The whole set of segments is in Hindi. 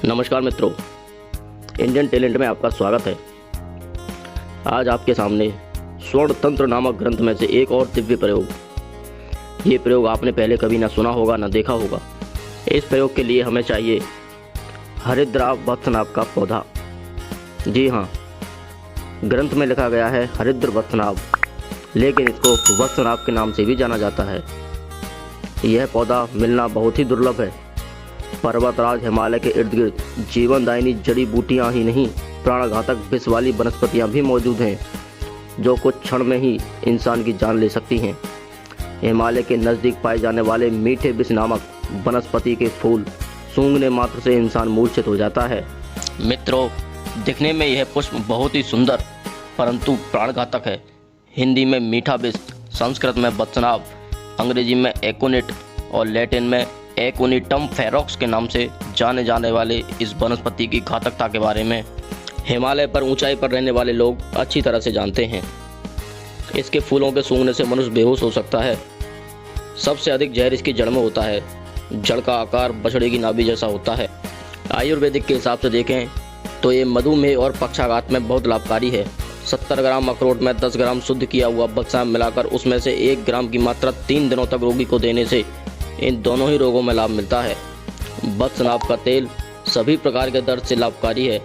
नमस्कार मित्रों, इंडियन टैलेंट में आपका स्वागत है। आज आपके सामने स्वर्ण तंत्र नामक ग्रंथ में से एक और दिव्य प्रयोग। ये प्रयोग आपने पहले कभी ना सुना होगा ना देखा होगा। इस प्रयोग के लिए हमें चाहिए हरिद्रा वत्स नाम का पौधा। जी हाँ, ग्रंथ में लिखा गया है हरिद्र वत्सनाभ, लेकिन इसको वत्सनाभ के नाम से भी जाना जाता है। यह पौधा मिलना बहुत ही दुर्लभ है। पर्वतराज हिमालय के इर्द गिर्द जीवनदायिनी जड़ी बूटियाँ ही नहीं, प्राणघातक विष वाली वनस्पतियाँ भी मौजूद हैं, जो कुछ क्षण में ही इंसान की जान ले सकती हैं। हिमालय के नज़दीक पाए जाने वाले मीठे विष नामक वनस्पति के फूल सूंघने मात्र से इंसान मूर्छित हो जाता है। मित्रों, दिखने में यह पुष्प बहुत ही सुंदर परंतु प्राणघातक है। हिंदी में मीठा विष, संस्कृत में वत्सनाभ, अंग्रेजी में एकोनिट और लैटिन में एकोनिटम फेरोक्स के नाम से जाने जाने वाले इस वनस्पति की घातकता के बारे में हिमालय पर ऊंचाई पर रहने वाले लोग अच्छी तरह से जानते हैं। इसके फूलों के सूंघने से मनुष्य बेहोश हो सकता है। सबसे अधिक जहर इसकी जड़ में होता है। जड़ का आकार बछड़े की नाभि जैसा होता है। आयुर्वेदिक के हिसाब से देखें तो ये मधुमेह और पक्षाघात में बहुत लाभकारी है। 70 ग्राम अखरोट में 10 ग्राम शुद्ध किया हुआ वत्सनाभ मिलाकर उसमें से 1 ग्राम की मात्रा 3 दिनों तक रोगी को देने से इन दोनों ही रोगों में लाभ मिलता है। वत्सनाभ का तेल सभी प्रकार के दर्द से लाभकारी है।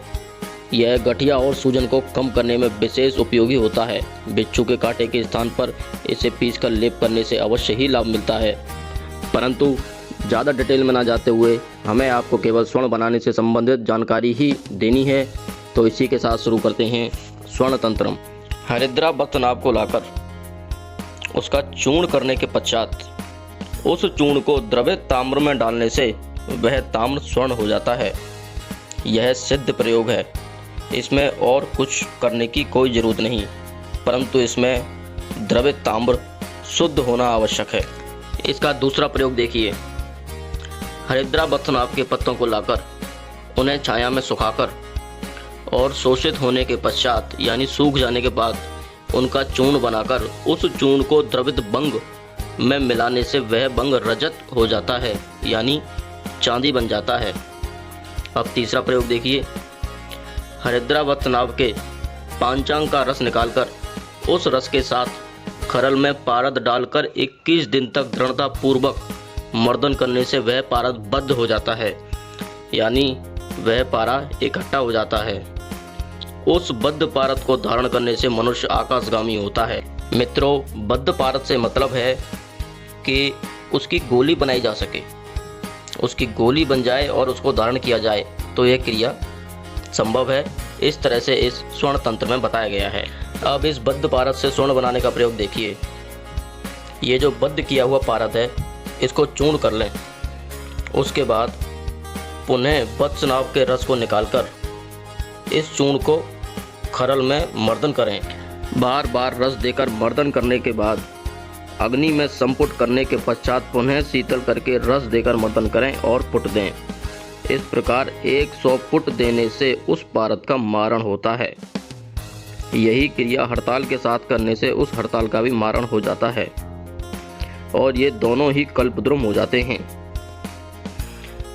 यह गठिया और सूजन को कम करने में विशेष उपयोगी होता है। बिच्छू के कांटे के स्थान पर इसे पीसकर लेप करने से अवश्य ही लाभ मिलता है। परंतु ज़्यादा डिटेल में ना जाते हुए हमें आपको केवल स्वर्ण बनाने से संबंधित जानकारी ही देनी है, तो इसी के साथ शुरू करते हैं स्वर्ण तंत्रम। हरिद्रा वत्सनाभ को लाकर उसका चूर्ण करने के पश्चात उस चूर्ण को द्रवित ताम्र में डालने से वह ताम्र स्वर्ण हो जाता है। यह सिद्ध प्रयोग है। इसमें और कुछ करने की कोई ज़रूरत नहीं, परंतु इसमें द्रवित ताम्र शुद्ध होना आवश्यक है। इसका दूसरा प्रयोग देखिए। हरिद्रा वत्सनाभ के पत्तों को लाकर उन्हें छाया में सुखाकर और शोषित होने के पश्चात यानी सूख जाने के बाद उनका चूर्ण बनाकर उस चूर्ण को द्रवित बंग में मिलाने से वह बंग रजत हो जाता है, यानी चांदी बन जाता है। अब तीसरा प्रयोग देखिए। हरिद्रा वत्सनाभ के पांचांग का रस निकालकर उस रस के साथ खरल में पारद डालकर 21 दिन तक दृढ़ता पूर्वक मर्दन करने से वह पारद बद्ध हो जाता है, यानी वह पारा इकट्ठा हो जाता है। उस बद्ध पारद को धारण करने से मनुष्य आकाशगामी होता है। मित्रों, बद्ध पारद से मतलब है कि उसकी गोली बनाई जा सके, उसकी गोली बन जाए और उसको धारण किया जाए तो यह क्रिया संभव है। इस तरह से इस स्वर्ण तंत्र में बताया गया है। अब इस बद्ध पारद से स्वर्ण बनाने का प्रयोग देखिए। ये जो बद्ध किया हुआ पारद है इसको चूर्ण कर लें। उसके बाद पुनः वत्सनाभ के रस को निकालकर इस चूर्ण को खरल में मर्दन करें। बार बार रस देकर मर्दन करने के बाद अग्नि में संपुट करने के पश्चात पुनः शीतल करके रस देकर मर्दन करें और पुट दें। इस प्रकार 100 पुट देने से उस पारद का मारण होता है। यही क्रिया हड़ताल के साथ करने से उस हड़ताल का भी मारण हो जाता है और ये दोनों ही कल्पद्रुम हो जाते हैं।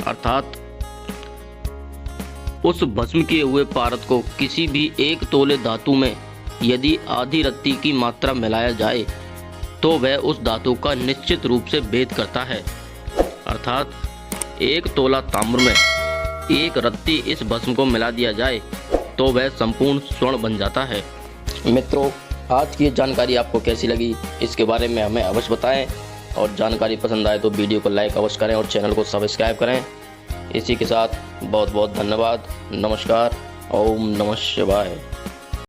अर्थात उस भस्म किए हुए पारद को किसी भी 1 तोले धातु में यदि आधी रत्ती की मात्रा मिलाया जाए तो वह उस धातु का निश्चित रूप से भेद करता है। अर्थात 1 तोला ताम्र में 1 रत्ती इस भस्म को मिला दिया जाए तो वह संपूर्ण स्वर्ण बन जाता है। मित्रों, आज की जानकारी आपको कैसी लगी इसके बारे में हमें अवश्य बताएं, और जानकारी पसंद आए तो वीडियो को लाइक अवश्य करें और चैनल को सब्सक्राइब करें। इसी के साथ बहुत बहुत धन्यवाद। नमस्कार। ओम नमः शिवाय।